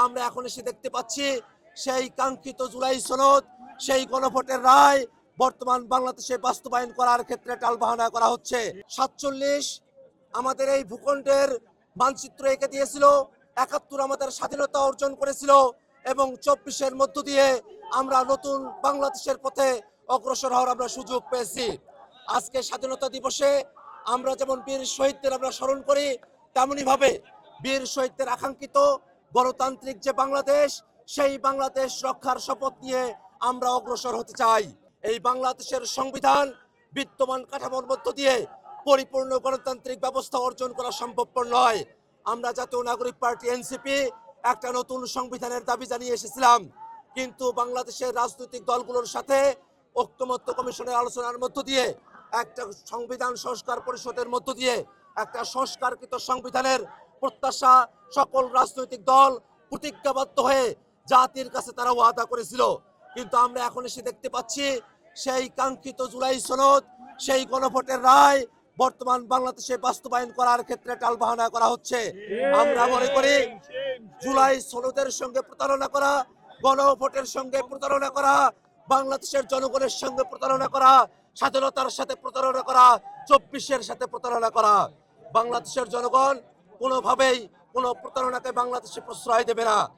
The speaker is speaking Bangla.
আমরা এখন এসে দেখতে পাচ্ছি সেই কাঙ্ক্ষিত জুলাই সনদ, সেই গণভোটের রায় বর্তমান বাংলাদেশে বাস্তবায়ন করার ক্ষেত্রে টালবাহানা করা হচ্ছে। 47 আমাদের এই ভূখণ্ডের মানচিত্র এঁকে দিয়েছিল, 71 আমাদের স্বাধীনতা অর্জন করেছিল এবং 24-এর মধ্য দিয়ে আমরা নতুন বাংলাদেশের পথে অগ্রসর হওয়ার আমরা সুযোগ পেয়েছি। আজকে স্বাধীনতা দিবসে আমরা যেমন বীর শহীদদের আমরা স্মরণ করি, তেমনি ভাবে বীর শহীদদের আকাঙ্ক্ষিত গণতান্ত্রিক যে বাংলাদেশ, সেই বাংলাদেশ রক্ষার শপথ নিয়ে আমরা অগ্রসর হতে চাই। এই বাংলাদেশের সংবিধান বিদ্যমান কাঠামোর মধ্য দিয়ে পরিপূর্ণ গণতান্ত্রিক ব্যবস্থা অর্জন করা সম্ভবপর নয়। আমরা জাতীয় নাগরিক পার্টি এনসিপি একটা নতুন সংবিধানের দাবি জানিয়ে এসেছিলাম, কিন্তু বাংলাদেশের রাজনৈতিক দলগুলোর সাথে ঐক্যমত্য কমিশনের আলোচনার মধ্য দিয়ে একটা সংবিধান সংস্কার পরিষদের মধ্য দিয়ে একটা সংস্কারকৃত সংবিধানের প্রত্যাশা সকল রাজনৈতিক দল প্রতিজ্ঞাবদ্ধ হয়ে জাতির কাছে তারা ওয়াদা করেছিল। কিন্তু আমরা এখন এসে দেখতে পাচ্ছি সেই কাঙ্ক্ষিত জুলাই সনদ, সেই গণভোটের রায় বর্তমান বাংলাদেশে বাস্তবায়ন করার ক্ষেত্রে টালবাহানা করা হচ্ছে। আমরা মনে করি জুলাই সনদের সঙ্গে প্রতারণা করা, গণভোটের সঙ্গে প্রতারণা করা, বাংলাদেশের জনগণের সঙ্গে প্রতারণা করা, স্বাধীনতার সাথে প্রতারণা করা, 24-এর সাথে প্রতারণা করা। বাংলাদেশের জনগণ কোনোভাবেই কোনো প্রতারণাকে বাংলাদেশে প্রশ্রয় দেবে না।